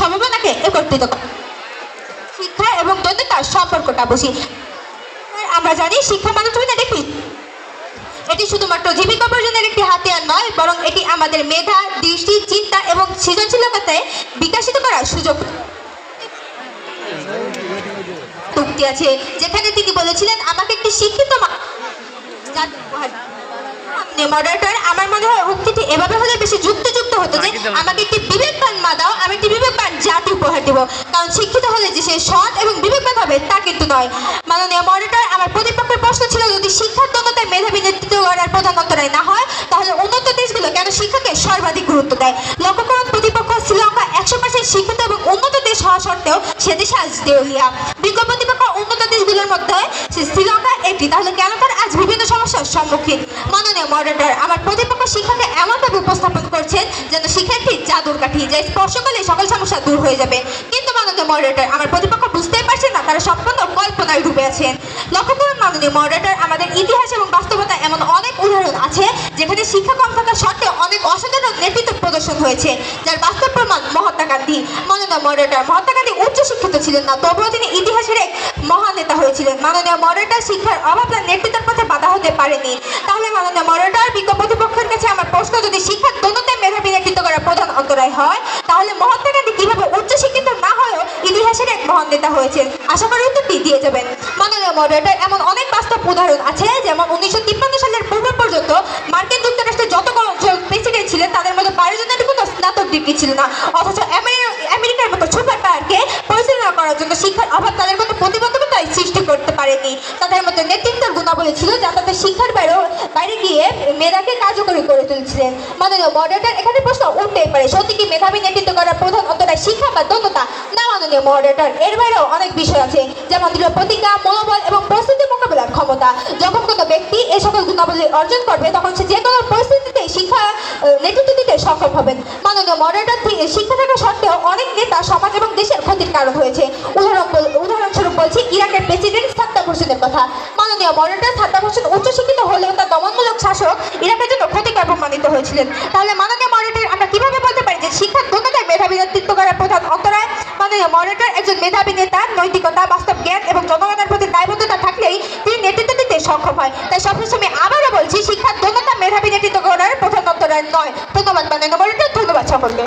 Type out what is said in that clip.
সম্ভাবনাকে একত্রিত করে। শিক্ষা এবং দৈন্যতার সম্পর্কটা বুঝি। আমরা জানি শিক্ষা মানে তুমি না দেখি এটি শুধুমাত্র জীবিকা অর্জনের একটি হাতিয়ার নয়, বরং এটি আমাদের মেধা, দৃষ্টি, চিন্তা এবং সৃজনশীলতাকে বিকশিত করার সুযোগ। উক্তি আছে যেখানে তিনি বলেছিলেন, আমাকে একটি শিক্ষিত মডারেটর, আমার মনে হয় উক্তিটি এভাবে হলে বেশি যুক্তিযুক্ত হতো যে আমাকে একটি বিবেকবান মা দাও, আমি একটি বিবেকবান জাতি উপহার দেব। কারণ শিক্ষিত হলে যে সে সৎ এবং বিবেকবান হবে তা কিন্তু নয়। মাননীয় মডারেটর, আমার প্রতিপক্ষের প্রশ্ন ছিল, যদি শিক্ষার দক্ষতায় মেধাবী নেতৃত্ব করার প্রধান অন্তরায় না হয়, তাহলে উন্নত দেশগুলো কেন শিক্ষাকে সর্বাধিক গুরুত্ব দেয়? লক্ষ্য করুন, প্রতিপক্ষ শ্রীলঙ্কা 100% শিক্ষিত এবং উন্নত দেশ হওয়া সত্ত্বেও সে দেশে আজ দেউলিয়া। বিজ্ঞ প্রতিপক্ষ উন্নত দেশগুলোর মধ্যে শ্রীলঙ্কা একটি, তাহলে কেন তার আজ বিভিন্ন সমস্যার সম্মুখীন? মাননীয় মডারেটর, আমার প্রতিপক্ষ শিক্ষাকে এমনভাবে উপস্থাপন করছেন যেন শিক্ষা একটি জাদুর কাঠি, যা স্পর্শ করলে সকল সমস্যা দূর হয়ে যাবে। কিন্তু মাননীয় মডারেটর, আমার প্রতিপক্ষ বুঝতেই পারছেন না, তারা সম্পূর্ণ কল্পনায় ডুবে আছেন। লক্ষ্য করুন মাননীয় মডারেটর, আমাদের ইতিহাস এবং বাস্তবতা এমন অনেক উদাহরণ আছে যেখানে শিক্ষা কম থাকা সত্ত্বেও অনেক অসাধারণ নেতৃত্ব প্রদর্শন হয়েছে, যার বাস্তব প্রমাণ মহাত্মা গান্ধী। মাননীয় মডারেটর, মহাত্মা গান্ধী উচ্চ শিক্ষিত ছিলেন না, তবুও তিনি ইতিহাসের এক মহান নেতা হয়েছিলেন। মাননীয় মডারেটর, শিক্ষার অভাব তার নেতৃত্বের পথে বাধা হতে পারেনি। তাহলে মাননীয় মডারেটর, বিজ্ঞ প্রতিপক্ষের কাছে আমার প্রশ্ন, যদি শিক্ষার দৈন্যতায় মেধাবী নেতৃত্ব করার প্রধান অন্তরায় হয়, তাহলে মহাত্মা গান্ধী কিভাবে উচ্চ শিক্ষিত না হয়েও ইতিহাসের এক মহান নেতা হয়েছেন? আশা করি উত্তরটি দিয়ে যাবেন। মাননীয় মডারেটর, এমন অনেক বাস্তব উদাহরণ আছে, যেমন 1953 সালের পূর্ব পর্যন্ত মার্কিন যুক্তরাষ্ট্রের যত প্রেসিডেন্ট ছিলেন তাদের মধ্যে 12 জনের কোনো স্নাতক ডিগ্রি ছিল না, অথচ আমেরিকার মতো সুপার পাওয়ারকে পরিচালনা করার জন্য শিক্ষার অভাব তাদের মধ্যে প্রতিবন্ধকতাই সৃষ্টি করতে পারেনি। তাদের মধ্যে নেতৃত্বের গুণাবলী ছিল, যা তাদের শিক্ষার বাইরে গিয়ে মেধাকে কার্যকরী করে তুলছিলেন। মাননীয় মডারেটর, এখানে প্রশ্ন উঠতেই পারে, সত্যি কি মেধাবী নেতৃত্ব করার প্রধান অন্তরায় শিক্ষা বা দক্ষতা? না মাননীয় মডারেটর, এর বাইরেও অনেক বিষয় আছে, যেমন দৃঢ় প্রতিজ্ঞা, মনোবল এবং পরিস্থিতি মোকাবেলার ক্ষমতা। যখন কোনো ব্যক্তি এই সকল গুণাবলী অর্জন করবে, তখন সে যে কোনো পরিস্থিতিতে শিক্ষা নেতৃত্ব দিতে সক্ষম হবেন। মাননীয় মডারেটর, শিক্ষা থাকা সত্ত্বেও অনেক নেতা সমাজ এবং দেশের ক্ষতির কারণ হয়েছে। উদাহরণস্বরূপ বলছি ইরাকের প্রেসিডেন্ট সাদ্দাম হোসেনের কথা। মাননীয় মডারেটর, সাদ্দাম হোসেন উচ্চশিক্ষিত হলেও তার দমনমূলক শাসক ইরাকের জন্য ক্ষতিকর প্রমাণিত হয়েছিলেন। তাহলে মাননীয় মডারেটর, আমরা কিভাবে বলতে পারি যে শিক্ষার দক্ষতায় মেধাবী নেতৃত্ব করার প্রধান অন্তরায়? মাননীয় মডারেটর, একজন মেধাবী নেতা নৈতিকতা, বাস্তব জ্ঞান এবং জনগণের প্রতি দায়বদ্ধতা থাকলেই তিনি নেতৃত্ব দিতে সক্ষম হয়। তাই সবশেষে আমি আবারও বলছি, শিক্ষার দক্ষতা মেধাবী নেতৃত্ব করার প্রধান অন্তরায় নয়। ধন্যবাদ মাননীয় মডারেটর, ধন্যবাদ সকলকে।